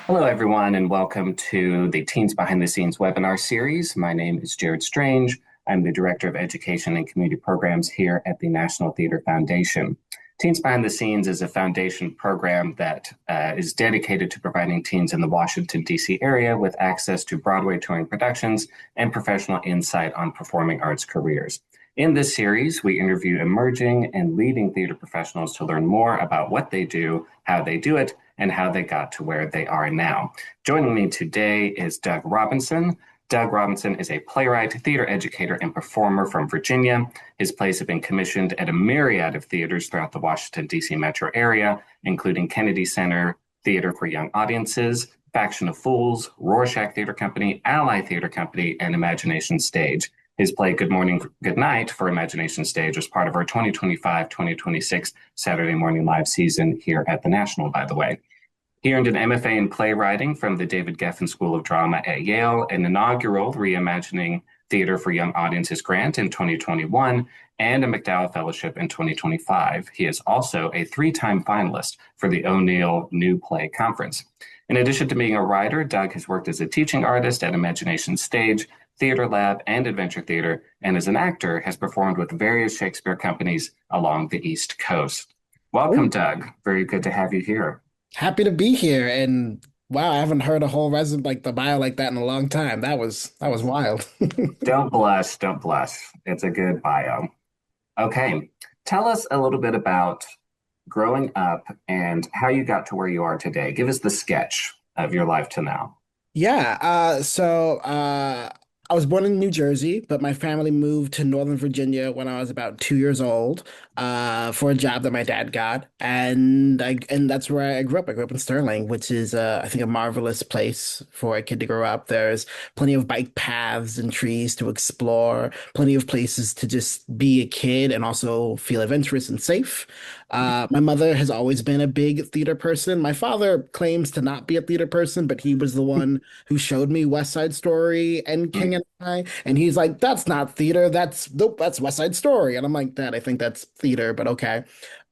Hello, everyone, and welcome to the Teens Behind the Scenes webinar series. My name is Jared Strange. I'm the Director of Education and Community Programs here at the National Theater Foundation. Teens Behind the Scenes is a foundation program that is dedicated to providing teens in the Washington, D.C. area with access to Broadway touring productions and professional insight on performing arts careers. In this series, we interview emerging and leading theater professionals to learn more about what they do, how they do it, and how they got to where they are now. Joining me today is Doug Robinson. Doug Robinson is a playwright, theater educator, and performer from Virginia. His plays have been commissioned at a myriad of theaters throughout the Washington, D.C. metro area, including Kennedy Center Theater for Young Audiences, Faction of Fools, Rorschach Theater Company, Ally Theater Company, and Imagination Stage. His play Good Morning, Good Night for Imagination Stage was part of our 2025-2026 Saturday Morning Live season here at the National, by the way. He earned an MFA in playwriting from the David Geffen School of Drama at Yale, an inaugural Reimagining Theater for Young Audiences grant in 2021, and a MacDowell Fellowship in 2025. He is also a three-time finalist for the O'Neill New Play Conference. In addition to being a writer, Doug has worked as a teaching artist at Imagination Stage, Theater Lab, and Adventure Theater, and as an actor has performed with various Shakespeare companies along the East Coast. Welcome, Oh, Doug. Very good to have you here. happy to be here. And wow, I haven't heard a whole resume like the bio like that in a long time. That was wild. Don't blush, don't blush. It's a good bio. Okay, tell us a little bit about growing up and how you got to where you are today. Give us the sketch of your life to now. Yeah, I was born in New Jersey, but my family moved to Northern Virginia when I was about 2 years old, for a job that my dad got, and that's where I grew up. I grew up in Sterling, which is I think a marvelous place for a kid to grow up. There's plenty of bike paths and trees to explore, plenty of places to just be a kid and also feel adventurous and safe. My mother has always been a big theater person. My father claims to not be a theater person, but he was the one who showed me West Side Story and King and I, and he's like, "That's not theater. That's West Side Story." And I'm like, "Dad, I think that's theater, but okay."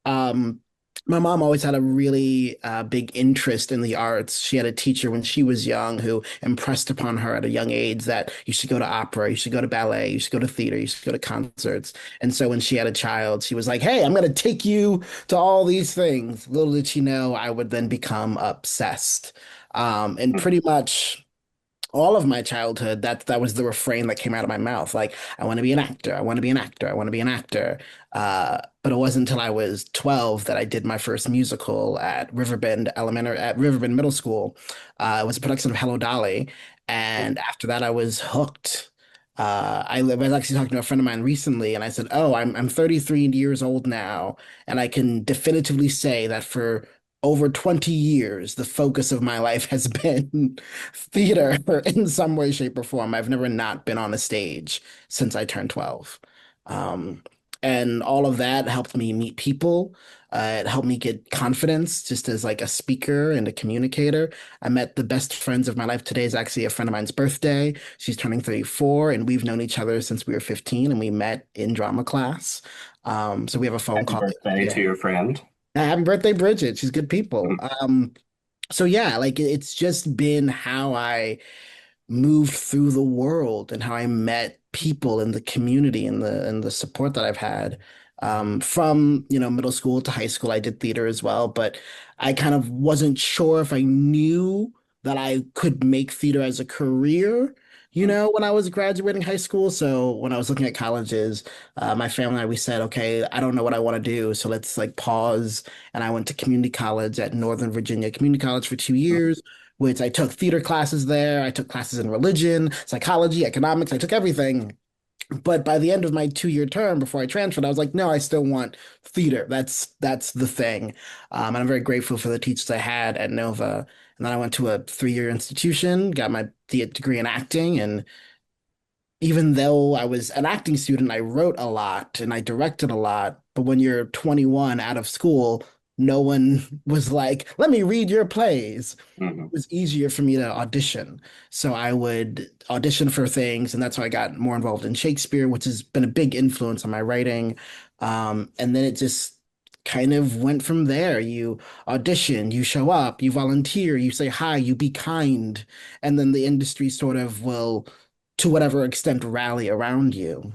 Um, my mom always had a really big interest in the arts. She had a teacher when she was young who impressed upon her at a young age that you should go to opera, you should go to ballet, you should go to theater, you should go to concerts. And so when she had a child, she was like, "Hey, I'm going to take you to all these things." Little did she know I would then become obsessed. And pretty much all of my childhood, that was the refrain that came out of my mouth. Like, I want to be an actor. I want to be an actor. I want to be an actor. But it wasn't until I was 12 that I did my first musical at Riverbend Middle School. It was a production of Hello Dolly. And after that, I was hooked. I was actually talking to a friend of mine recently, and I said, "Oh, I'm 33 years old now, and I can definitively say that for over 20 years, the focus of my life has been theater in some way, shape, or form. I've never not been on a stage since I turned 12." Um, and all of that helped me meet people. It helped me get confidence just as like a speaker and a communicator. I met the best friends of my life. Today is actually a friend of mine's birthday. She's turning 34, and we've known each other since we were 15, and we met in drama class. So we have a phone Happy call birthday every to day. your friend. Happy birthday, Bridget. She's good people. So yeah, like it's just been how I moved through the world and how I met people in the community and the support that I've had. From, middle school to high school, I did theater as well, but I kind of wasn't sure if I knew that I could make theater as a career, when I was graduating high school. So when I was looking at colleges, my family and I, we said, okay, I don't know what I want to do. So let's like pause. And I went to community college at Northern Virginia Community College for 2 years, which I took theater classes there. I took classes in religion, psychology, economics. I took everything. But by the end of my 2 year term before I transferred, I was like, no, I still want theater. That's the thing. And I'm very grateful for the teachers I had at Nova. And then I went to a 3 year institution, got my degree in acting. And even though I was an acting student, I wrote a lot and I directed a lot. But when you're 21 out of school, no one was like, let me read your plays. Mhm. It was easier for me to audition. So I would audition for things, and that's how I got more involved in Shakespeare, which has been a big influence on my writing. And then it just kind of went from there. You audition, you show up, you volunteer, you say hi, you be kind, and then the industry sort of will, to whatever extent, rally around you.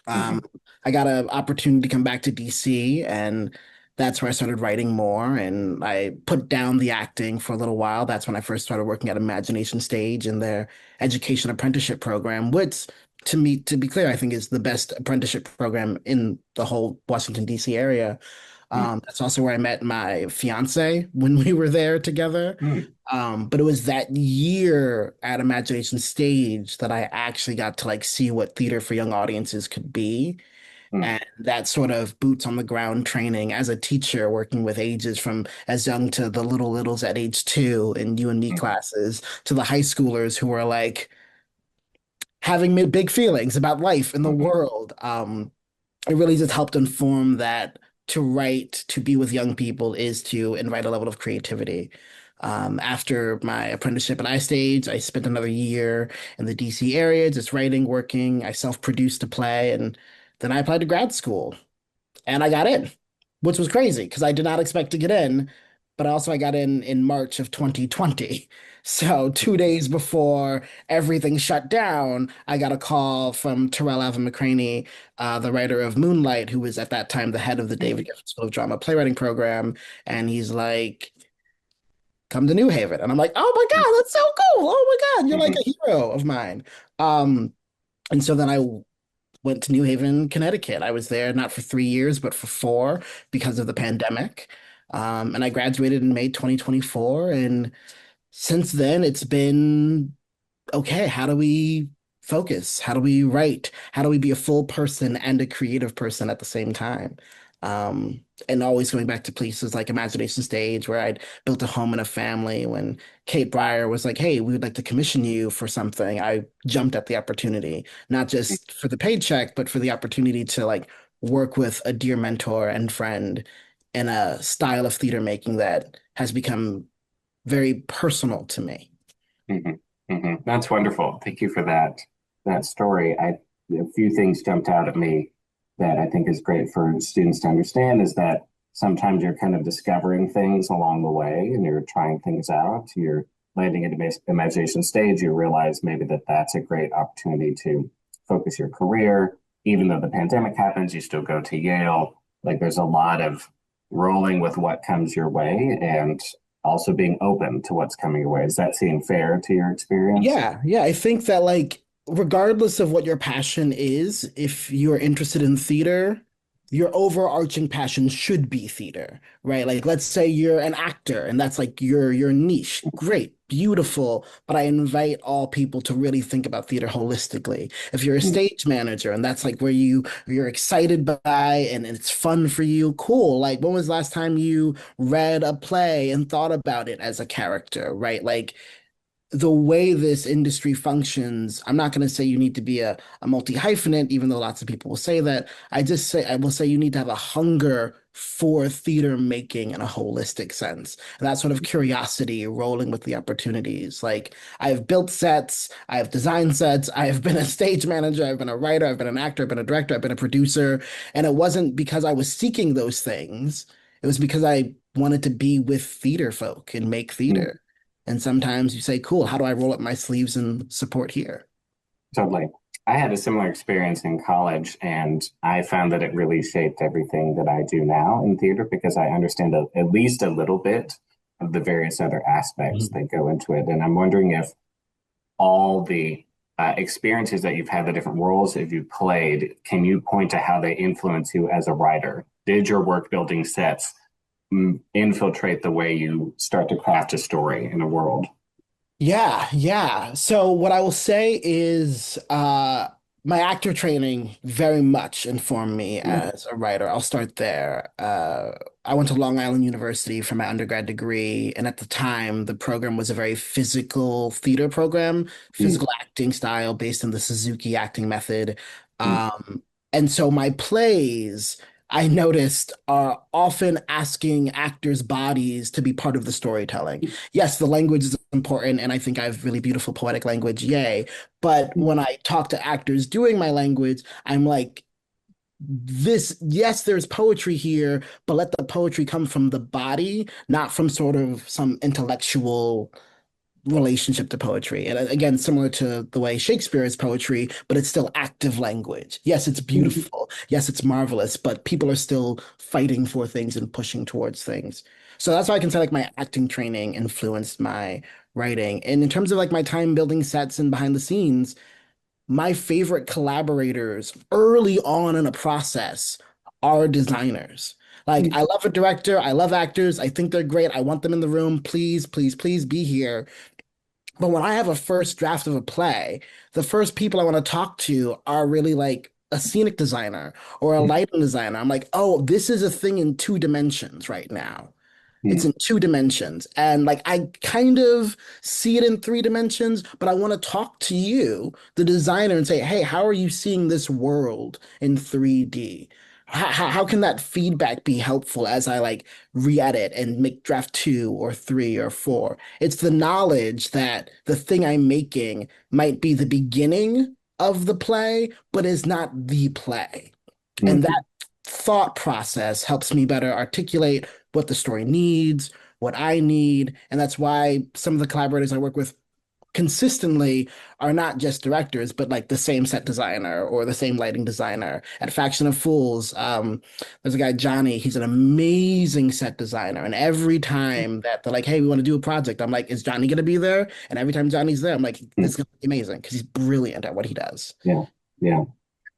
Um, Hmm. I got an opportunity to come back to DC, and that's where I started writing more. And I put down the acting for a little while. That's when I first started working at Imagination Stage in their education apprenticeship program, which, to me, to be clear, I think is the best apprenticeship program in the whole Washington, DC area. That's also where I met my fiance when we were there together. Hmm. But it was that year at Imagination Stage that I actually got to like see what theater for young audiences could be. Hmm. And that sort of boots on the ground training as a teacher, working with ages from as young to the little littles at age 2 in you and me Hmm. classes to the high schoolers who are like having big feelings about life in the Hmm. world. It really just helped inform that to write, to be with young people is to invite a level of creativity. After my apprenticeship at iStage, I spent another year in the DC area, just writing, working. I self-produced a play, and then I applied to grad school and I got in, which was crazy because I did not expect to get in, but also I got in March of 2020. So 2 days before everything shut down, I got a call from Terrell Alvin McCraney, the writer of Moonlight, who was at that time the head of the David Hmm. Griffith School of Drama playwriting program, and he's like, "Come to New Haven," and I'm like, "Oh my God, that's so cool! Oh my God, you're like Hmm. a hero of mine." Um, and so then I went to New Haven, Connecticut. I was there not for 3 years, but for 4 because of the pandemic. And I graduated in May 2024. And since then, it's been okay, how do we focus? How do we write? How do we be a full person and a creative person at the same time? And always going back to places like Imagination Stage, where I'd built a home and a family. When Kate Breyer was like, "Hey, we would like to commission you for something," I jumped at the opportunity, not just for the paycheck, but for the opportunity to like work with a dear mentor and friend in a style of theater making that has become very personal to me. Hmm. Hmm. That's wonderful. Thank you for that story. A few things jumped out at me that I think is great for students to understand is that sometimes you're kind of discovering things along the way and you're trying things out. You're landing at the imagination stage. You realize maybe that that's a great opportunity to focus your career. Even though the pandemic happens, you still go to Yale. Like there's a lot of rolling with what comes your way and also being open to what's coming your way. Does that seem fair to your experience? Yeah, I think that like regardless of what your passion is, if you're interested in theater, your overarching passion should be theater, right? Like let's say you're an actor and that's like your niche. Great, beautiful, but I invite all people to really think about theater holistically. If you're a stage manager and that's like where you're excited by and it's fun for you, cool. Like when was the last time you read a play and thought about it as a character, right? Like the way this industry functions, I'm not going to say you need to be a multi-hyphenate, even though lots of people will say that. I will say you need to have a hunger for theater making in a holistic sense. And that sort of curiosity rolling with the opportunities. Like I've built sets, I've designed sets, I've been a stage manager, I've been a writer, I've been an actor, I've been a director, I've been a producer. And it wasn't because I was seeking those things. It was because I wanted to be with theater folk and make Mm-hmm. theater. And sometimes you say, cool, how do I roll up my sleeves and support here? Totally. I had a similar experience in college, and I found that it really shaped everything that I do now in theater because I understand at least a little bit of the various other aspects Mhm. that go into it. And I'm wondering if all the experiences that you've had, the different roles that you've played, can you point to how they influence you as a writer? Did your work building sets infiltrate the way you start to craft a story in a world? Yeah. So what I will say is my actor training very much informed me Mm. as a writer. I'll start there. I went to Long Island University for my undergrad degree, and at the time, the program was a very physical theater program, Mm. physical acting style based on the Suzuki acting method. Mm. Um, and so my plays, I noticed, are often asking actors' bodies to be part of the storytelling. Yes, the language is important, and I think I have really beautiful poetic language, yay. But Mm. when I talk to actors doing my language, I'm like, yes, there's poetry here, but let the poetry come from the body, not from sort of some intellectual relationship to poetry. And again, similar to the way Shakespeare is poetry, but it's still active language. Yes, it's Mhm. beautiful. Yes, it's marvelous, but people are still fighting for things and pushing towards things. So that's why I can say like my acting training influenced my writing. And in terms of like my time building sets and behind the scenes, my favorite collaborators early on in a process are designers. Like, I love a director, I love actors, I think they're great, I want them in the room, please, please, please be here. But when I have a first draft of a play, the first people I want to talk to are really like a scenic designer or a lighting designer. I'm like, oh, this is a thing in two dimensions right now. It's in two dimensions. And like I kind of see it in three dimensions, but I want to talk to you, the designer, and say, hey, how are you seeing this world in 3D? How can that feedback be helpful as I like re-edit and make draft two or three or four? It's the knowledge that the thing I'm making might be the beginning of the play, but is not the play. And Mhm. that thought process helps me better articulate what the story needs, what I need. And that's why some of the collaborators I work with consistently are not just directors, but like the same set designer or the same lighting designer. At Faction of Fools, there's a guy, Johnny, he's an amazing set designer. And every time that they're like, hey, we want to do a project, I'm like, is Johnny going to be there? And every time Johnny's there, I'm like, this is going to be amazing because he's brilliant at what he does. Yeah, yeah.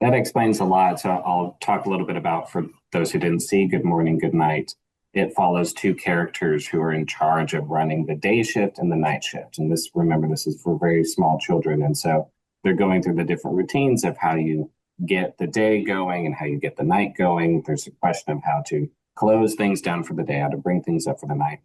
That explains a lot. So I'll talk a little bit about, for those who didn't see Good Morning, Good Night. It follows two characters who are in charge of running the day shift and the night shift. And this, remember, this is for very small children. And so they're going through the different routines of how you get the day going and how you get the night going. There's a question of how to close things down for the day, how to bring things up for the night.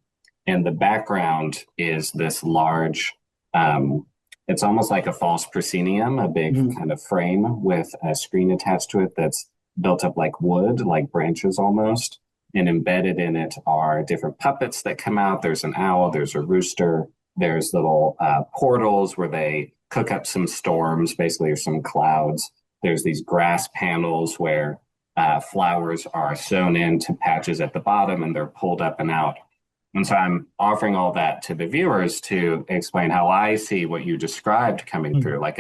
And the background is this large, um, it's almost like a false proscenium, a big Mhm. kind of frame with a screen attached to it that's built up like wood, like branches almost. And embedded in it are different puppets that come out. There's an owl, there's a rooster, there's little portals where they cook up some storms, basically, or some clouds. There's these grass panels where flowers are sewn into patches at the bottom and they're pulled up and out. And so I'm offering all that to the viewers to explain how I see what you described coming through, Mhm. like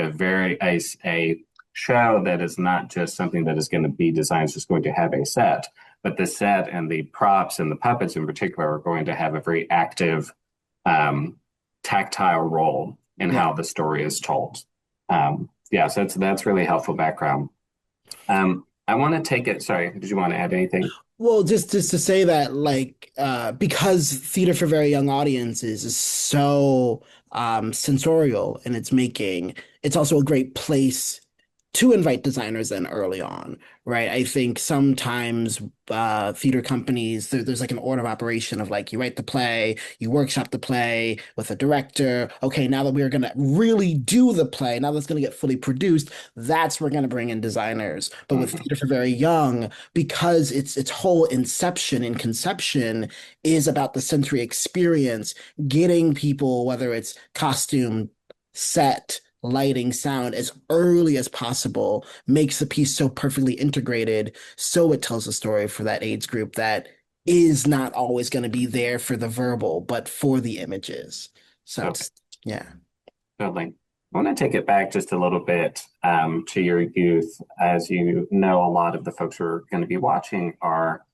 a show that is not just something that is going to be designed, it's just going to have a set, but the set and the props and the puppets in particular are going to have a very active, um, tactile role in Yeah. how the story is told. Yeah, so that's really helpful background. I want to take it. Sorry, did you want to add anything? Well, just to say that, like, because theater for very young audiences is so sensorial in its making, it's also a great place to invite designers in early on, right? I think sometimes theater companies there's like an order of operation of like you write the play, you workshop the play with a director. Okay, now that we're gonna really do the play, now that's gonna get fully produced, that's we're gonna bring in designers. But with Mhm. theater for very young, because its whole inception and conception is about the sensory experience, getting people, whether it's costume, set, lighting, sound, as early as possible makes the piece so perfectly integrated, so it tells a story for that age group that is not always going to be there for the verbal, but for the images. So Okay. it's yeah. Totally. I want to take it back just a little bit to your youth. As you know, a lot of the folks who are going to be watching are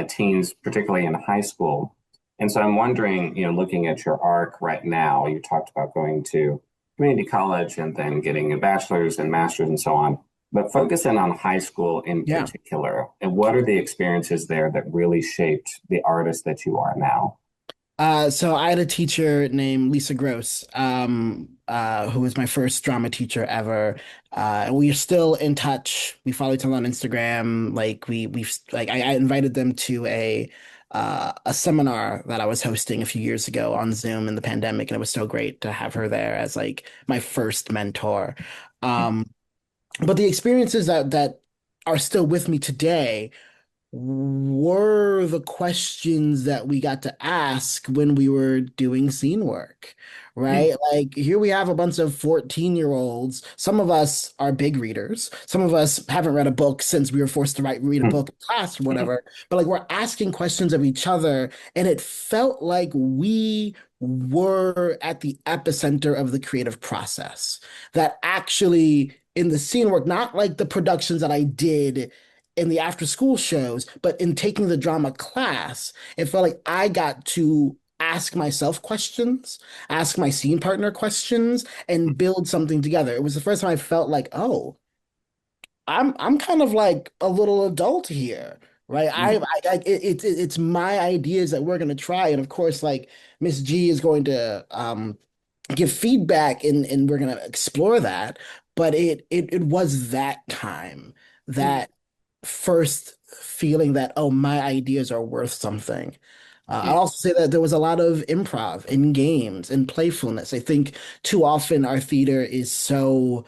teens, particularly in high school. And so I'm wondering, looking at your arc right now, you talked about going to community college and then getting a bachelor's and master's and so on. But focusing on high school in Yeah. particular, and what are the experiences there that really shaped the artist that you are now? So I had a teacher named Lisa Gross, who was my first drama teacher ever. And we are still in touch. We follow each other on Instagram. Like we've like I invited them to a seminar that I was hosting a few years ago on Zoom in the pandemic, and it was so great to have her there as like my first mentor. Um, but the experiences that are still with me today were the questions that we got to ask when we were doing scene work, Mm, right? Like here we have a bunch of 14-year-olds. Some of us are big readers. Some of us haven't read a book since we were forced to read a mm, book in class or mm, whatever. But like we're asking questions of each other, and it felt like we were at the epicenter of the creative process. That actually in the scene work, not like the productions that I did in the after school shows, but in taking the drama class, it felt like I got to ask myself questions, ask my scene partner questions, and build something together. It was the first time I felt like, oh, I'm kind of like a little adult here, right? mm, It's my ideas that we're gonna try, and of course, like Miss G is going to give feedback, and we're gonna explore that. But it was that time, mm, that first feeling that, oh, my ideas are worth something. I'll mm, also say that there was a lot of improv in games and playfulness. I think too often our theater is so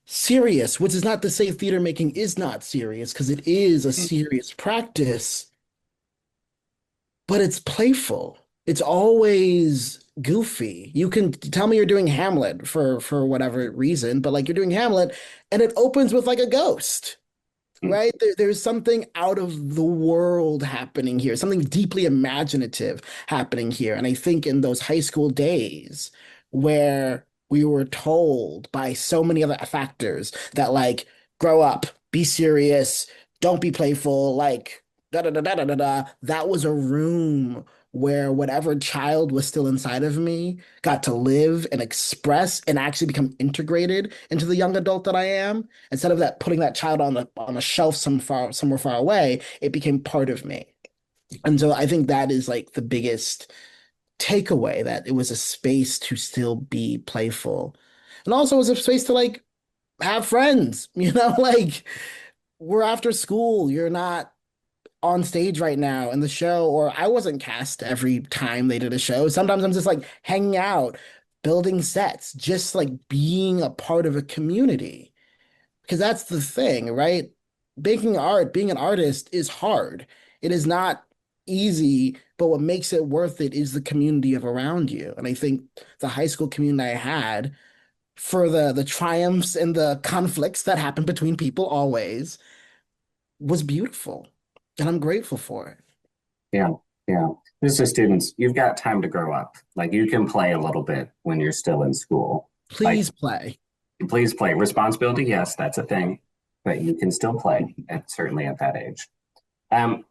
serious, which is not to say theater making is not serious, because it is a mm, serious practice, but it's playful. It's always goofy. You can tell me you're doing Hamlet for whatever reason, but like you're doing Hamlet and it opens with like a ghost. mm, Right? There's something out of the world happening here, something deeply imaginative happening here. And I think in those high school days where we were told by so many other factors that, like, grow up, be serious, don't be playful, like, da da da da da da da, that was a room where whatever child was still inside of me got to live and express and actually become integrated into the young adult that I am. Instead of that putting that child on a shelf somewhere far away, it became part of me. And so I think that is like the biggest takeaway, that it was a space to still be playful. And also it was a space to like have friends, like we're after school, you're not on stage right now in the show, or I wasn't cast every time they did a show. Sometimes I'm just like hanging out, building sets, just like being a part of a community. Because that's the thing, right? Making art, being an artist is hard. It is not easy, but what makes it worth it is the community of around you. And I think the high school community I had, for the triumphs and the conflicts that happen between people always, was beautiful. And I'm grateful for it. yeah, yeah. This is students, you've got time to grow up. Like you can play a little bit when you're still in school. Like, Please play. please play. Responsibility, yes, that's a thing, but you can still play, certainly at that age. Um,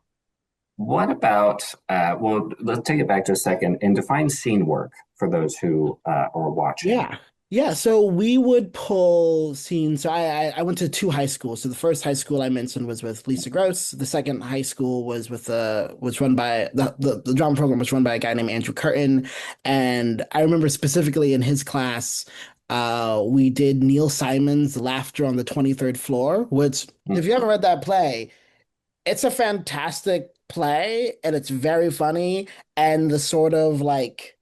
what about, well, let's take it back to a second and define scene work for those who are watching. Yeah. Yeah, so we would pull scenes. So I went to two high schools. So the first high school I mentioned was with Lisa Gross. The second high school was run by the drama program was run by a guy named Andrew Curtin. And I remember specifically in his class, we did Neil Simon's Laughter on the 23rd Floor, which, Mm, if you haven't read that play, it's a fantastic play and it's very funny. And the sort of like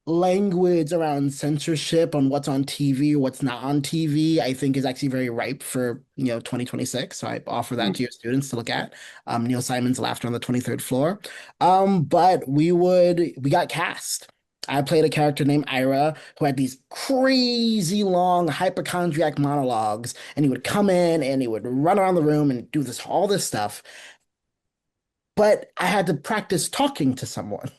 language around censorship on what's on TV or what's not on TV, I think is actually very ripe for, 2026. So I offer that mm, to your students to look at. Neil Simon's Laughter on the 23rd Floor. But we got cast. I played a character named Ira who had these crazy long hypochondriac monologues, and he would come in and he would run around the room and do all this stuff. But I had to practice talking to someone,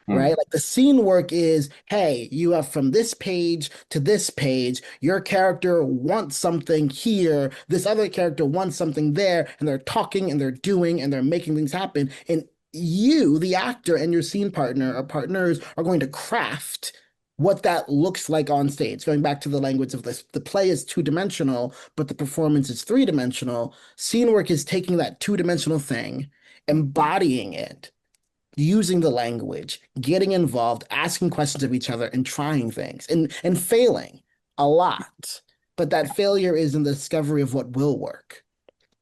mm, right? Like the scene work is, hey, you have from this page to this page, your character wants something here, this other character wants something there, and they're talking and they're doing and they're making things happen. And you, the actor, and your scene partner or partners are going to craft what that looks like on stage. Going back to the language of this, the play is two-dimensional, but the performance is three-dimensional. Scene work is taking that two-dimensional thing, embodying it, using the language, getting involved, asking questions of each other, and trying things and failing a lot. But that failure is in the discovery of what will work.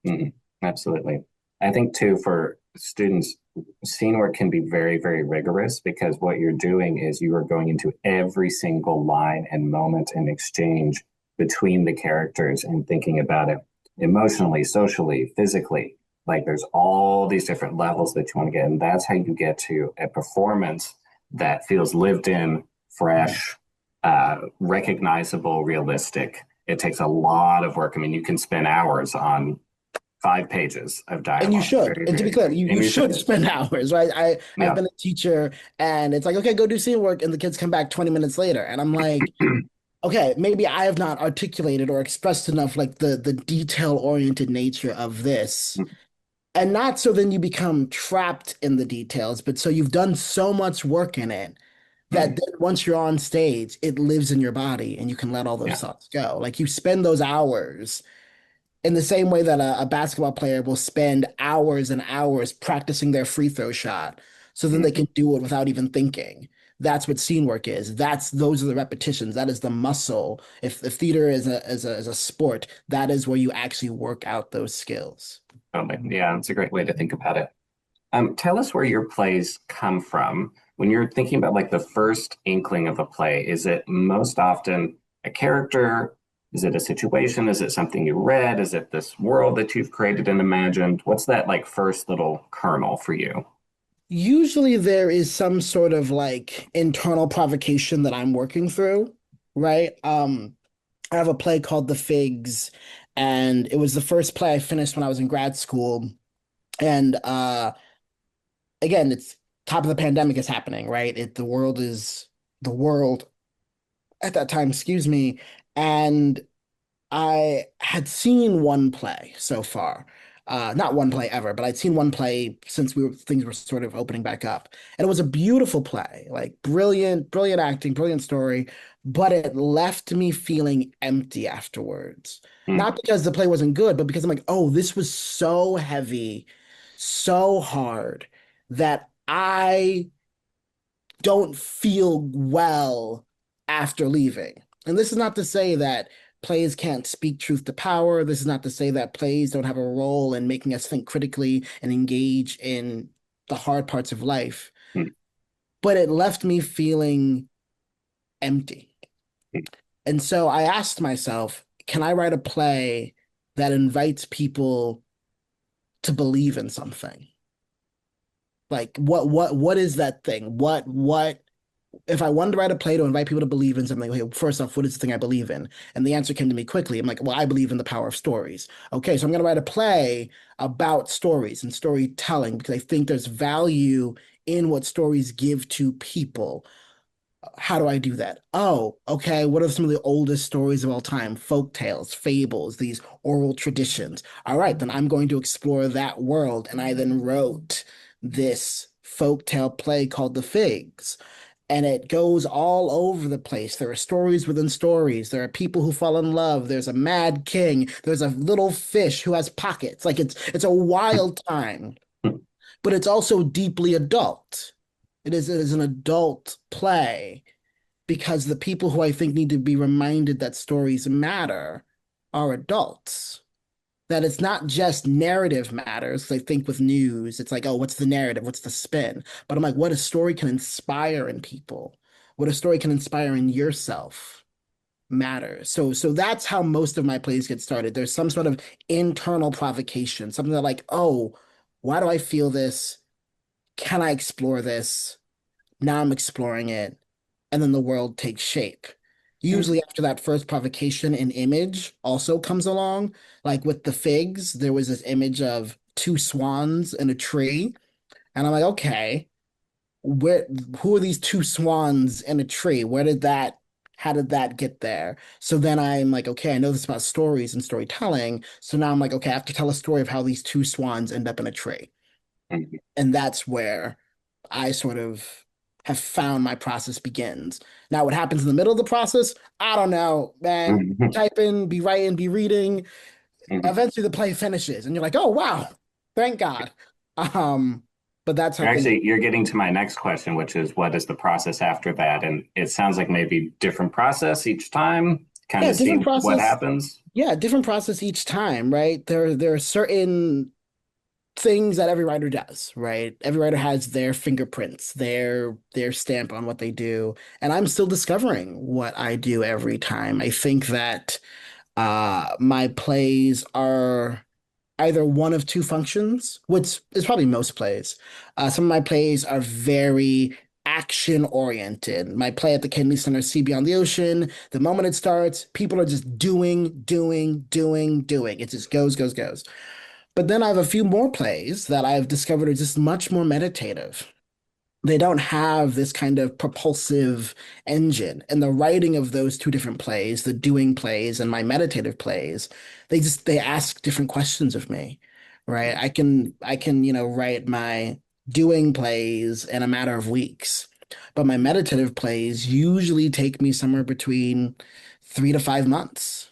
mm, absolutely. I think too, for students, scene work can be very, very rigorous because what you're doing is you are going into every single line and moment and exchange between the characters and thinking about it emotionally, socially, physically. Like there's all these different levels that you want to get, and that's how you get to a performance that feels lived in, fresh, recognizable, realistic. It takes a lot of work. I mean, you can spend hours on 5 pages of And you dialogue. should. Very, And to be very clear, good. you And you should should. spend hours, right? I've Yeah. been a teacher and it's like, okay, go do scene work, and the kids come back 20 minutes later. And I'm like, okay, maybe I have not articulated or expressed enough like the detail-oriented nature of this. And not so then you become trapped in the details, but so you've done so much work in it that Mhm. then once you're on stage, it lives in your body and you can let all those Yeah. thoughts go. Like you spend those hours in the same way that a basketball player will spend hours and hours practicing their free throw shot so then they Mhm. can do it without even thinking. That's what scene work is. Those are the repetitions. That is the muscle. If theater is a sport, that is where you actually work out those skills. Totally. Yeah, it's a great way to think about it. Tell us where your plays come from. When you're thinking about like the first inkling of a play, is it most often a character? Is it a situation? Is it something you read? Is it this world that you've created and imagined? What's that like first little kernel for you? Usually there is some sort of like internal provocation that I'm working through, right? I have a play called The Figs, and it was the first play I finished when I was in grad school. And again, it's top of the pandemic is happening, right? The world at that time, excuse me, and I had seen one play so far. Not one play ever, but I'd seen one play since things were sort of opening back up. And it was a beautiful play, like brilliant, brilliant acting, brilliant story, but it left me feeling empty afterwards. Mm, Not because the play wasn't good, but because I'm like, oh, this was so heavy, so hard that I don't feel well after leaving. And this is not to say that plays can't speak truth to power. This is not to say that plays don't have a role in making us think critically and engage in the hard parts of life. mm, But it left me feeling empty. mm. And so I asked myself, can I write a play that invites people to believe in something? Like what is that thing? What if I wanted to write a play to invite people to believe in something, okay, first off, what is the thing I believe in? And the answer came to me quickly. I'm like, well, I believe in the power of stories. Okay, so I'm going to write a play about stories and storytelling because I think there's value in what stories give to people. How do I do that? Oh, okay. What are some of the oldest stories of all time? Folk tales, fables, these oral traditions. All right, then I'm going to explore that world. And I then wrote this folk tale play called The Figs, and it goes all over the place. There are stories within stories. There are people who fall in love. There's a mad king. There's a little fish who has pockets. Like it's a wild time, but it's also deeply adult. It is an adult play because the people who I think need to be reminded that stories matter are adults. That it's not just narrative matters. I think with news, it's like, oh, what's the narrative? What's the spin? But I'm like, what a story can inspire in people, what a story can inspire in yourself matters. So that's how most of my plays get started. There's some sort of internal provocation, something that like, oh, why do I feel this? Can I explore this? Now I'm exploring it, and then the world takes shape. Mm. Usually, after that first provocation, an image also comes along. Like with the figs, there was this image of two swans in a tree, and I'm like, okay, where who are these two swans in a tree? How did that get there? So then I'm like, okay, I know this about stories and storytelling. So now I'm like, okay, I have to tell a story of how these two swans end up in a tree. Mm. And that's where I sort of have found my process begins. Now, what happens in the middle of the process, I don't know, man. Mhm. Type in, be writing, be reading. Mhm. Eventually, the play finishes, and you're like, "Oh wow, thank God." Um, but that's how things. You're getting to my next question, which is what is the process after that? And it sounds like maybe different process each time, kind Yeah, of different seeing what process. happens. Yeah, different process each time, right? There are certain things that every writer does, right? Every writer has their fingerprints, their stamp on what they do, and I'm still discovering what I do every time. I think that my plays are either one of two functions, which is probably most plays. Some of my plays are very action oriented. My play at the Kennedy Center, Sea Beyond the Ocean, the moment it starts, people are just doing. It just goes, goes, goes. But then I have a few more plays that I've discovered are just much more meditative. They don't have this kind of propulsive engine. And the writing of those two different plays, the doing plays and my meditative plays, they ask different questions of me, right? I can, write my doing plays in a matter of weeks. But my meditative plays usually take me somewhere between 3 to 5 months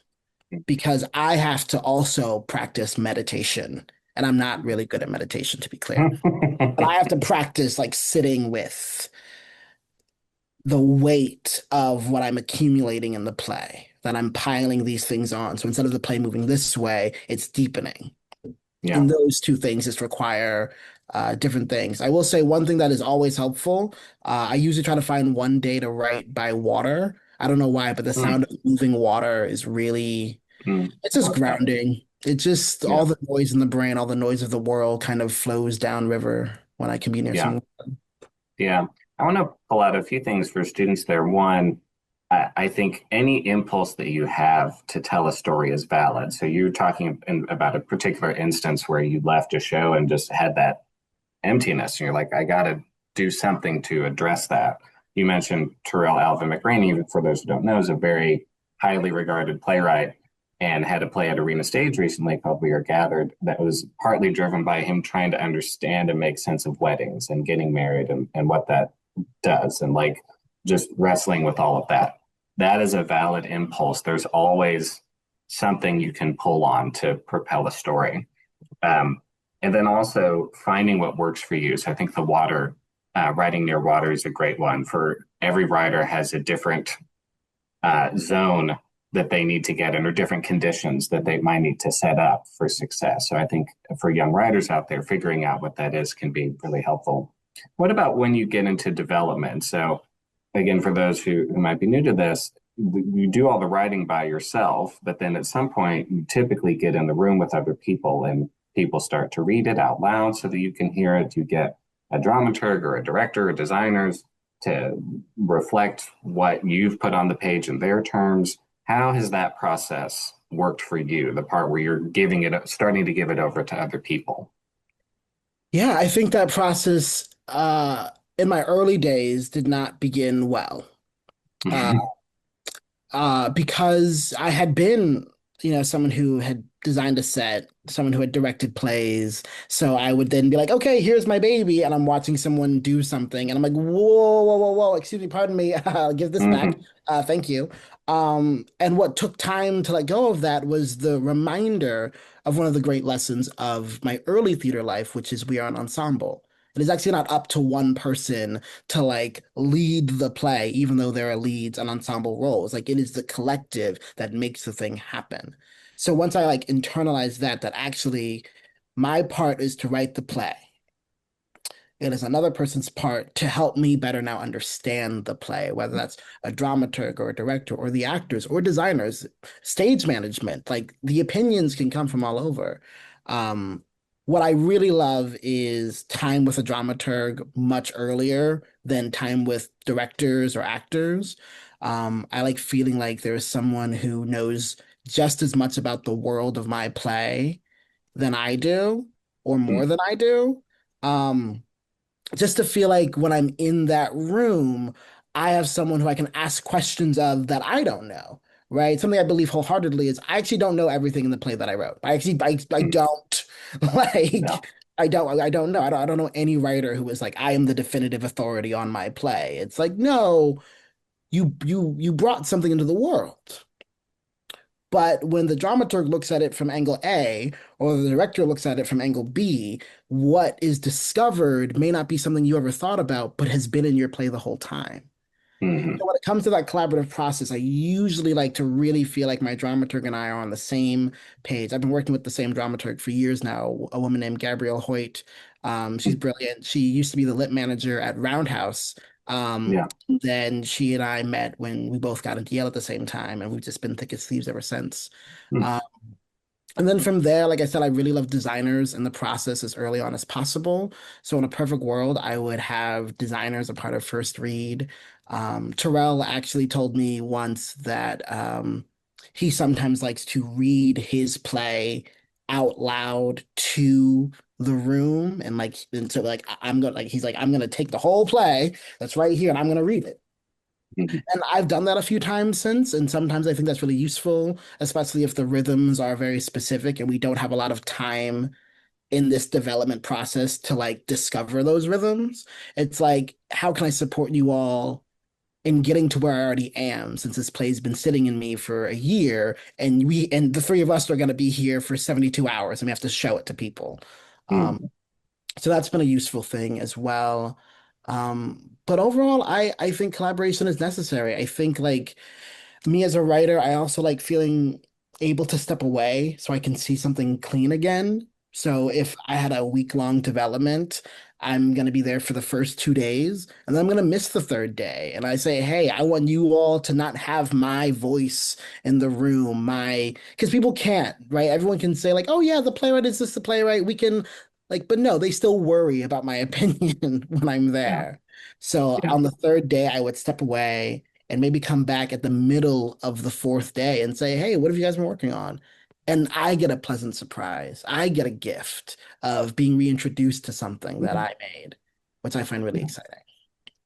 because I have to also practice meditation. And I'm not really good at meditation, to be clear. But I have to practice like sitting with the weight of what I'm accumulating in the play, that I'm piling these things on. So instead of the play moving this way, it's deepening. Yeah. And those two things just require different things. I will say one thing that is always helpful. I usually try to find one day to write by water. I don't know why, but the Mm, sound of moving water is really, it's I just like that. grounding. It just, Yeah. all the noise in the brain, all the noise of the world kind of flows downriver when I can be near Yeah. some. Yeah. I want to pull out a few things for students there. One, I think any impulse that you have to tell a story is valid. So you're talking about a particular instance where you left a show and just had that emptiness, and you're like, I got to do something to address that. You mentioned Terrell Alvin McRaney, for those who don't know, is a very highly regarded playwright and had a play at Arena Stage recently called We Are Gathered that was partly driven by him trying to understand and make sense of weddings and getting married and what that does and like just wrestling with all of that. That is a valid impulse. There's always something you can pull on to propel a story. Um, and then also finding what works for you. So I think the water, writing near water is a great one. For every writer has a different zone that they need to get in or different conditions that they might need to set up for success. So I think for young writers out there, figuring out what that is can be really helpful. What about when you get into development? So again, for those who might be new to this, you do all the writing by yourself, but then at some point you typically get in the room with other people and people start to read it out loud so that you can hear it. You get a dramaturg or a director or designers to reflect what you've put on the page in their terms. How has that process worked for you? The part where you're giving it, starting to give it over to other people. Yeah, I think that process in my early days did not begin well. Uh, because I had been, someone who had designed a set, someone who had directed plays. So I would then be like, okay, here's my baby. And I'm watching someone do something. And I'm like, whoa, excuse me, pardon me. I'll give this back. Mhm. Thank you. And what took time to let go of that was the reminder of one of the great lessons of my early theater life, which is we are an ensemble. It is actually not up to one person to like lead the play, even though there are leads and ensemble roles. Like it is the collective that makes the thing happen. So once I like internalized that actually my part is to write the play. It is another person's part to help me better now understand the play, whether that's a dramaturg or a director or the actors or designers, stage management. Like the opinions can come from all over. Um, what I really love is time with a dramaturg much earlier than time with directors or actors. I like feeling like there is someone who knows just as much about the world of my play than I do, or more than I do. Um, just to feel like when I'm in that room, I have someone who I can ask questions of that I don't know, right? Something I believe wholeheartedly is I actually don't know everything in the play that I wrote. I don't Yeah. like I don't know. I don't know any writer who is like I am the definitive authority on my play. It's like no, you brought something into the world. But when the dramaturg looks at it from angle A or the director looks at it from angle B, what is discovered may not be something you ever thought about, but has been in your play the whole time. Mhm. So when it comes to that collaborative process, I usually like to really feel like my dramaturg and I are on the same page. I've been working with the same dramaturg for years now, a woman named Gabrielle Hoyt. She's brilliant. She used to be the lit manager at Roundhouse. Yeah. Then she and I met when we both got into Yale at the same time, and we've just been thick as thieves ever since. Mm. Um, And then from there, like I said, I really love designers and the process as early on as possible. So in a perfect world, I would have designers a part of first read. Terrell actually told me once that he sometimes likes to read his play out loud to the room, and so like I'm gonna like he's like I'm gonna take the whole play that's right here and I'm gonna read it. Mhm. And I've done that a few times since, and sometimes I think that's really useful, especially if the rhythms are very specific and we don't have a lot of time in this development process to like discover those rhythms. It's like, how can I support you all in getting to where I already am, since this play's been sitting in me for a year, and the three of us are going to be here for 72 hours and we have to show it to people. Um, Mhm. so that's been a useful thing as well. But overall, I think collaboration is necessary. I think like me as a writer, I also like feeling able to step away so I can see something clean again. So if I had a week-long development, I'm going to be there for the first 2 days, and then I'm going to miss the third day. And I say, hey, I want you all to not have my voice in the room, because people can't, right? Everyone can say, like, oh, yeah, the playwright is just the playwright. We can, like, but no, they still worry about my opinion when I'm Yeah. there. So Yeah. on the third day, I would step away and maybe come back at the middle of the fourth day and say, hey, what have you guys been working on? And I get a pleasant surprise. I get a gift of being reintroduced to something that Mhm. I made, which I find really exciting.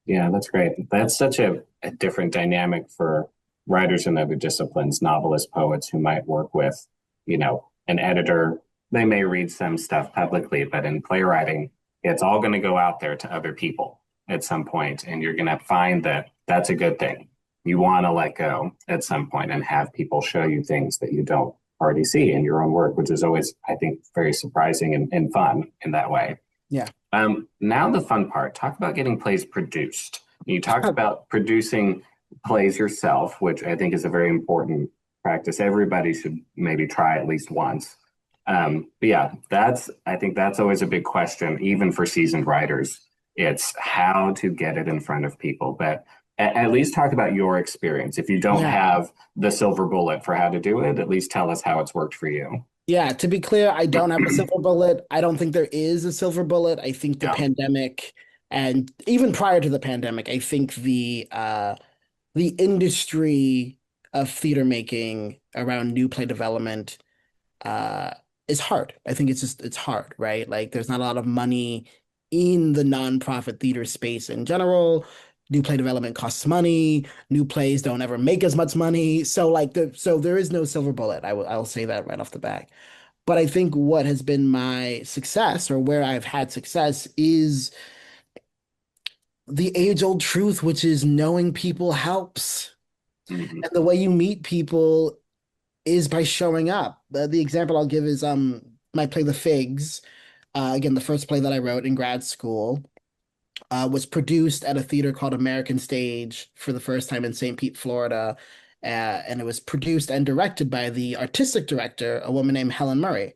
Yeah, that's great. That's such a different dynamic for writers in other disciplines, novelists, poets who might work with, an editor. They may read some stuff publicly, but in playwriting, it's all going to go out there to other people at some point, and you're going to find that that's a good thing. You want to let go at some point and have people show you things that you don't already see in your own work, which is always, I think, very surprising and fun in that way. Yeah. Now the fun part. Talk about getting plays produced. You talked about producing plays yourself, which I think is a very important practice. Everybody should maybe try at least once. But yeah, I think that's always a big question, even for seasoned writers. It's how to get it in front of people. But at least talk about your experience. If you don't Yeah. have the silver bullet for how to do it, at least tell us how it's worked for you. Yeah. To be clear, I don't have a silver bullet. I don't think there is a silver bullet. I think the Yeah. pandemic, and even prior to the pandemic, I think the industry of theater making around new play development uh is hard. I think it's hard, right? Like there's not a lot of money in the nonprofit theater space in general. New play development costs money. New plays don't ever make as much money. So there is no silver bullet. I'll say that right off the bat. But I think what has been my success, or where I've had success, is the age-old truth, which is knowing people helps. Mhm. And the way you meet people is by showing up. The example I'll give is my play The Figs. Again, the first play that I wrote in grad school was produced at a theater called American Stage for the first time in St. Pete, Florida. And it was produced and directed by the artistic director, a woman named Helen Murray.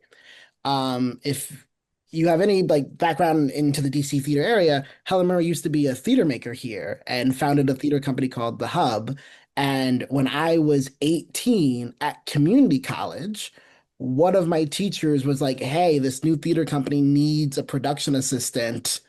If you have any like background into the DC theater area, Helen Murray used to be a theater maker here and founded a theater company called The Hub. And when I was 18 at community college, one of my teachers was like, hey, this new theater company needs a production assistant.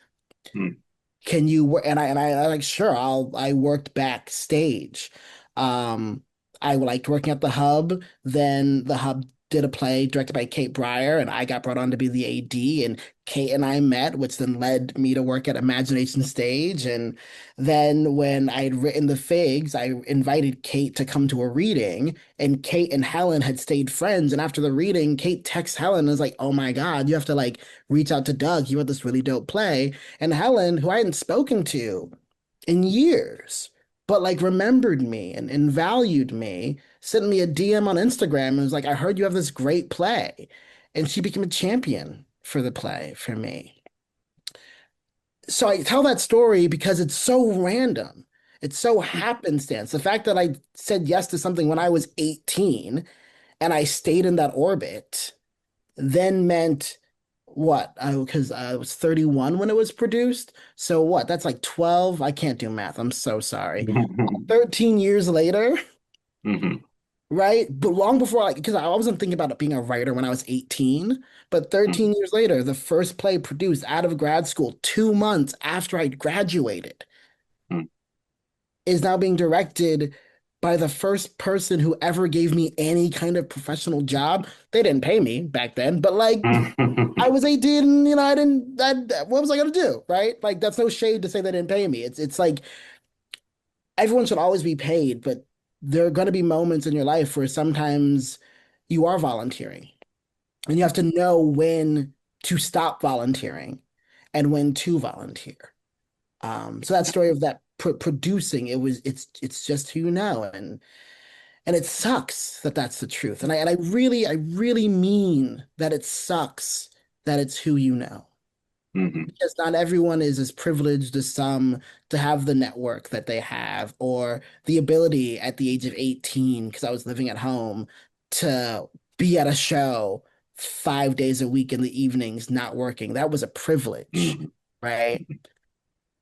Mhm. Can you work? And I like, sure, I worked backstage. Um, I liked working at the Hub. Then the Hub did a play directed by Kate Breyer, and I got brought on to be the AD. And Kate and I met, which then led me to work at Imagination Stage. And then when I had written the Figs, I invited Kate to come to a reading, and Kate and Helen had stayed friends. And after the reading, Kate texts Helen and is like, "Oh my God, you have to like reach out to Doug. He wrote this really dope play." And Helen, who I hadn't spoken to in years, but like remembered me and valued me, sent me a DM on Instagram and was like, I heard you have this great play. And she became a champion for the play for me. So I tell that story because it's so random. It's so happenstance. The fact that I said yes to something when I was 18 and I stayed in that orbit then meant what? Because I was 31 when it was produced. So what? That's like 12. I can't do math. I'm so sorry. 13 years later, Mhm. right? But long before, like, because I wasn't thinking about being a writer when I was 18, but 13 Mhm. years later, the first play produced out of grad school, 2 months after I graduated, Mhm. is now being directed by the first person who ever gave me any kind of professional job. They didn't pay me back then, but like I was 18 and I didn't what was I gonna do? Right? Like that's no shade to say they didn't pay me. It's like everyone should always be paid, but there are gonna be moments in your life where sometimes you are volunteering and you have to know when to stop volunteering and when to volunteer. So that story of that producing, it's just who you know, and it sucks that that's the truth, and I really mean that it sucks that it's who you know, Mhm. because not everyone is as privileged as some to have the network that they have or the ability at the age of 18, because I was living at home, to be at a show 5 days a week in the evenings, not working. That was a privilege, Mhm. right?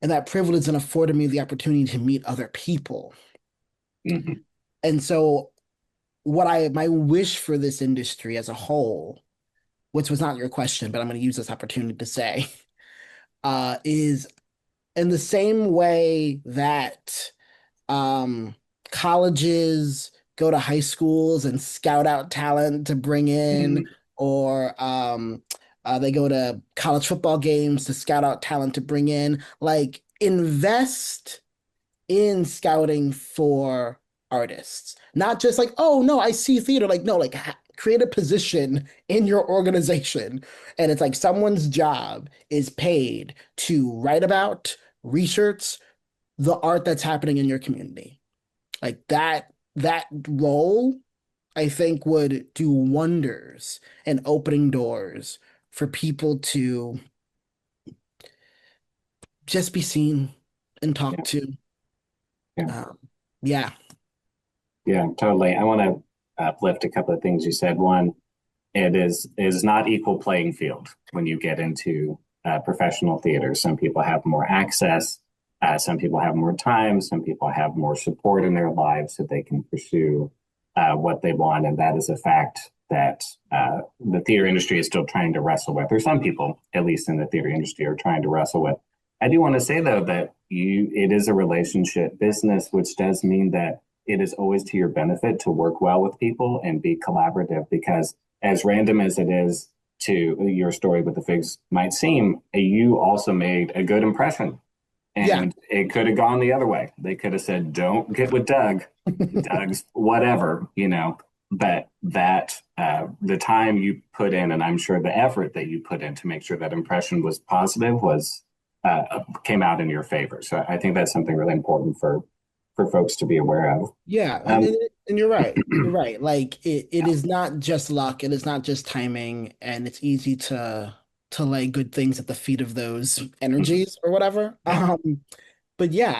And that privilege then afforded me the opportunity to meet other people. Mhm. And so my wish for this industry as a whole, which was not your question, but I'm going to use this opportunity to say, is in the same way that um, colleges go to high schools and scout out talent to bring in, Mhm. or they go to college football games to scout out talent to bring in, like invest in scouting for artists. Not just like, oh no, I see theater. Like, no, like create a position in your organization. And it's like someone's job is paid to write about, research the art that's happening in your community. Like that role, I think would do wonders in opening doors for people to just be seen and Yeah. talked to. Yeah. Um, yeah, Yeah, totally. I want to uplift a couple of things you said. One, it is not equal playing field when you get into professional theater. Some people have more access, some people have more time, some people have more support in their lives so they can pursue what they want, and that is a fact that the theater industry is still trying to wrestle with, or some people, at least in the theater industry, are trying to wrestle with. I do want to say though that it is a relationship business, which does mean that it is always to your benefit to work well with people and be collaborative because as random as it is to your story with the figs might seem, you also made a good impression. yeah. And it could have gone the other way. They could have said, don't get with Doug. Doug's whatever, But the time you put in, and I'm sure the effort that you put in to make sure that impression was positive came out in your favor. So I think that's something really important for folks to be aware of. Yeah, and, Um, and and you're right. You're right. Like it is not just luck, it is not just timing, and it's easy to lay good things at the feet of those energies or whatever. yeah. But yeah,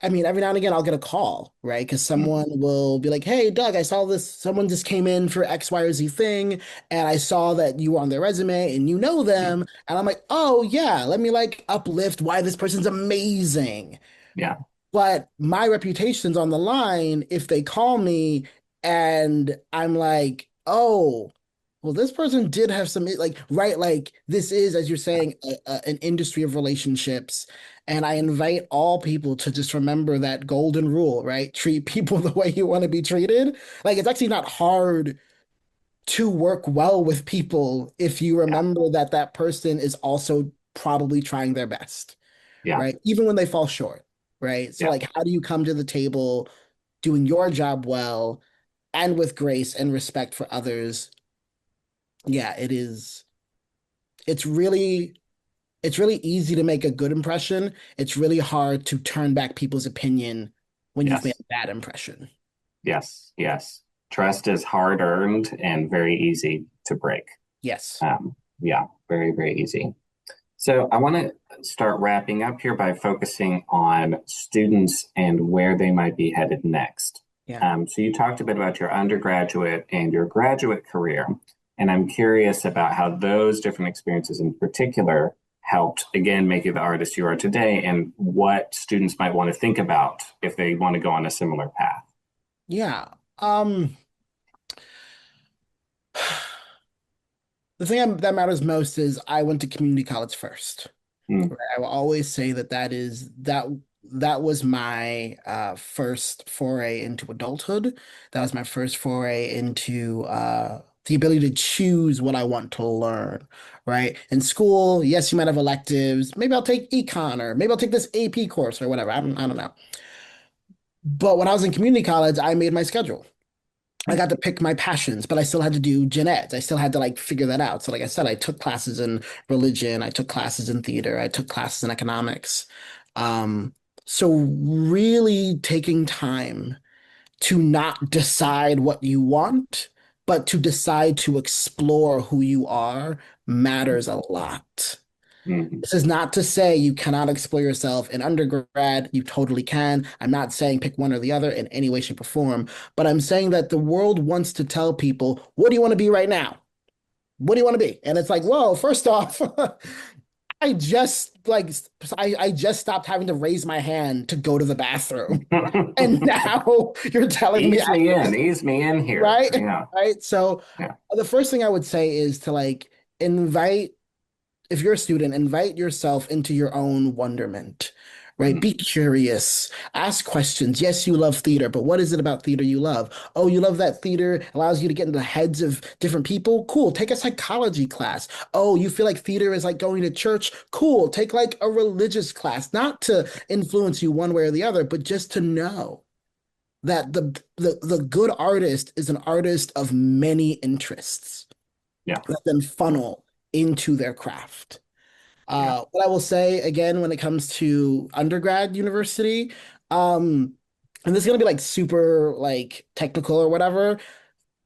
I mean, every now and again I'll get a call, right? Because Mhm. someone will be like, "Hey, Doug, I saw this. Someone just came in for X, Y, or Z thing, and I saw that you were on their resume and you know Yeah. them." And I'm like, "Oh yeah, let me like uplift why this person's amazing." Yeah. But my reputation's on the line if they call me and I'm like, oh, well, this person did have some, like, right, like, this is, as you're saying, an industry of relationships. And I invite all people to just remember that golden rule, right? Treat people the way you want to be treated. Like, it's actually not hard to work well with people if you Yeah. remember that that person is also probably trying their best, Yeah. right? Even when they fall short, right? So, Yeah. like, how do you come to the table doing your job well and with grace and respect for others? Yeah, it's really, it's really easy to make a good impression. It's really hard to turn back people's opinion when you've made Yes. a bad impression. Yes. Yes. Trust is hard earned and very easy to break. Yes. Yeah, very, very easy. So I want to start wrapping up here by focusing on students and where they might be headed next. Yeah. So you talked a bit about your undergraduate and your graduate career, and I'm curious about how those different experiences in particular helped, again, make you the artist you are today, and what students might want to think about if they want to go on a similar path. Yeah. The thing that matters most is I went to community college first. Mm, Right? I will always say that was my first foray into adulthood. That was my first foray into the ability to choose what I want to learn, right? In school, yes, you might have electives. Maybe I'll take econ or maybe I'll take this AP course or whatever. I don't know. But when I was in community college, I made my schedule. I mm, got to pick my passions, but I still had to do gen eds. I still had to like figure that out. So like I said, I took classes in religion, I took classes in theater, I took classes in economics. Um, so really taking time to not decide what you want, but to decide to explore who you are matters a lot. mm, This is not to say you cannot explore yourself in undergrad. You totally can. I'm not saying pick one or the other in any way, shape, or form, but I'm saying that the world wants to tell people, what do you want to be right now? What do you want to be? And it's like, well, first off, I just like I just stopped having to raise my hand to go to the bathroom. And mm. now you're telling me Ease me in here. right? Yeah, Right. So yeah. the first thing I would say is to like invite if you're a student, invite yourself into your own wonderment, right? Mm, Be curious, ask questions. Yes, you love theater, but what is it about theater you love? Oh, you love that theater allows you to get into the heads of different people? Cool. Take a psychology class. Oh, you feel like theater is like going to church? Cool. Take like a religious class, not to influence you one way or the other, but just to know that the good artist is an artist of many interests yeah, that then funnel into their craft. yeah. What I will say again when it comes to undergrad university, and this is gonna be like super like technical or whatever.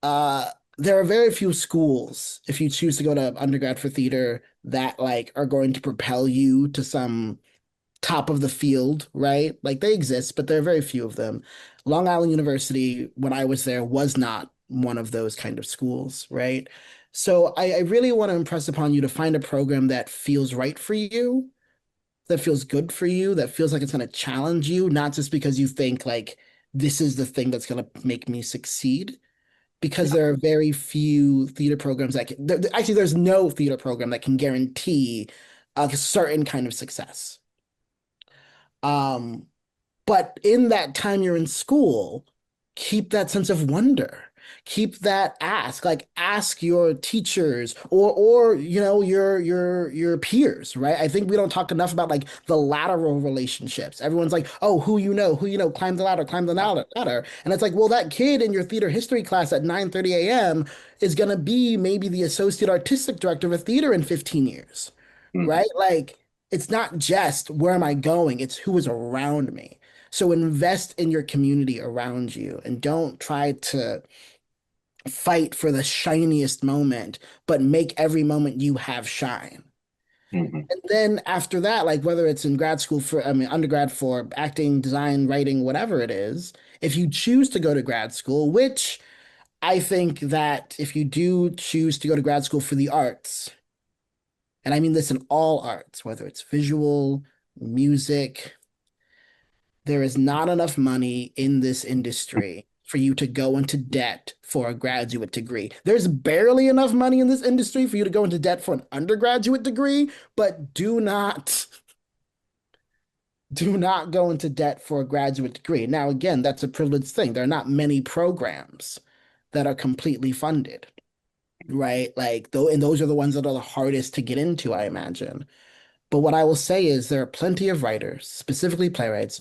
Uh, there are very few schools if you choose to go to undergrad for theater that like are going to propel you to some top of the field, right? Like they exist, but there are very few of them. Long Island University, when I was there, was not one of those kind of schools, right? So I really want to impress upon you to find a program that feels right for you, that feels good for you, that feels like it's going to challenge you, not just because you think like this is the thing that's going to make me succeed. Because there are very few theater programs that actually, there's no theater program that can guarantee a certain kind of success. Um, but in that time you're in school, keep that sense of wonder. Keep that ask your teachers or your peers, right? I think we don't talk enough about like the lateral relationships. Everyone's like, oh, who you know, climb the ladder. And it's like, well, that kid in your theater history class at 9:30 a.m. is gonna be maybe the associate artistic director of a theater in 15 years, Mhm, right? Like it's not just where am I going, it's who is around me. So invest in your community around you and don't try to fight for the shiniest moment, but make every moment you have shine. mhm. And then after that, like whether it's in grad school for, I mean, undergrad for acting, design, writing, whatever it is, if you choose to go to grad school, which I think that if you do choose to go to grad school for the arts, and I mean this in all arts, whether it's visual, music, there is not enough money in this industry for you to go into debt for a graduate degree. There's barely enough money in this industry for you to go into debt for an undergraduate degree, but do not go into debt for a graduate degree. Now, again, that's a privileged thing. There are not many programs that are completely funded, right? Like, though, and those are the ones that are the hardest to get into, I imagine. But what I will say is there are plenty of writers, specifically playwrights,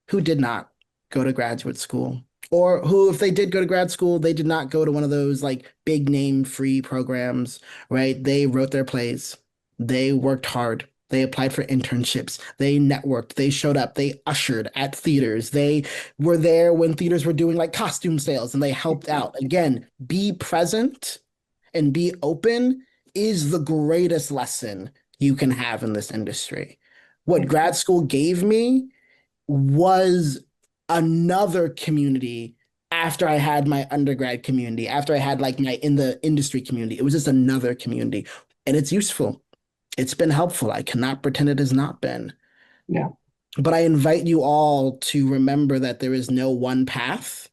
who did not go to graduate school, or who, if they did go to grad school, they did not go to one of those like big name free programs, right? They wrote their plays, they worked hard. They applied for internships. They networked. They showed up. They ushered at theaters. They were there when theaters were doing like costume sales and they helped out. Again, be present and be open is the greatest lesson you can have in this industry. What grad school gave me was another community after I had my undergrad community, after I had like my in the industry community. It was just another community. And it's useful. It's been helpful. I cannot pretend it has not been. Yeah. But I invite you all to remember that there is no one path.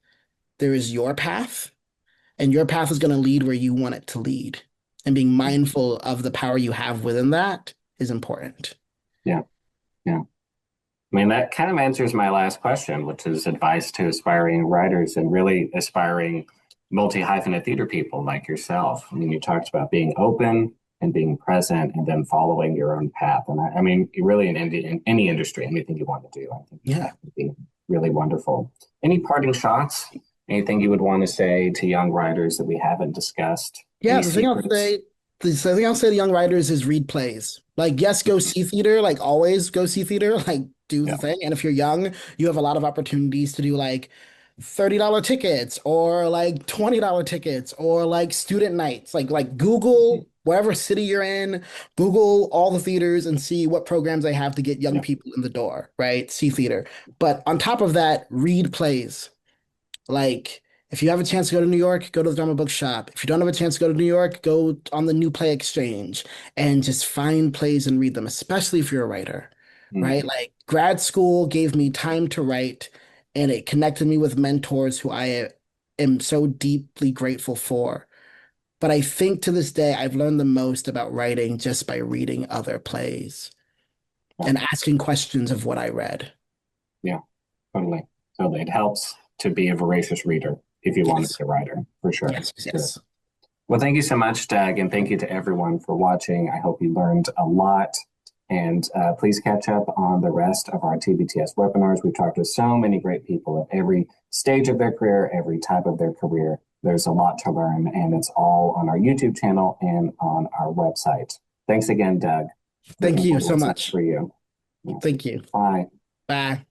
there is your path, and your path is going to lead where you want it to lead. And being mindful of the power you have within that is important. Yeah. Yeah. I mean, that kind of answers my last question, which is advice to aspiring writers and really aspiring multi-hyphenate theater people like yourself. I mean, you talked about being open and being present and then following your own path. And I mean, really in any industry, anything you want to do, I think Yeah. that would be really wonderful. Any parting shots? Anything you would want to say to young writers that we haven't discussed? Yeah, Any secrets? the thing I'll say to young writers is read plays. Like, yes, go see theater, like always go see theater, like do the Yeah. thing. And if you're young, you have a lot of opportunities to do like $30 tickets or like $20 tickets or like student nights. Like Google wherever city you're in, Google all the theaters and see what programs they have to get young Yeah. people in the door, right? See theater. But on top of that, read plays. Like, if you have a chance to go to New York, go to the drama book shop. If you don't have a chance to go to New York, go on the New Play Exchange and just find plays and read them, especially if you're a writer, Mm. right? Like, grad school gave me time to write and it connected me with mentors who I am so deeply grateful for. But I think to this day, I've learned the most about writing just by reading other plays Yeah. and asking questions of what I read. Yeah. Totally. So it helps to be a voracious reader if you want to Yes, be a writer, for sure. yes, Sure. yes. Well, thank you so much, Doug, and thank you to everyone for watching. I hope you learned a lot. And please catch up on the rest of our TBTS webinars. We've talked to so many great people at every stage of their career, every type of their career. There's a lot to learn, and it's all on our YouTube channel and on our website. Thanks again, Doug. Thank Looking you forward to so what's next much. for you. Yeah. Thank you. Bye. Bye.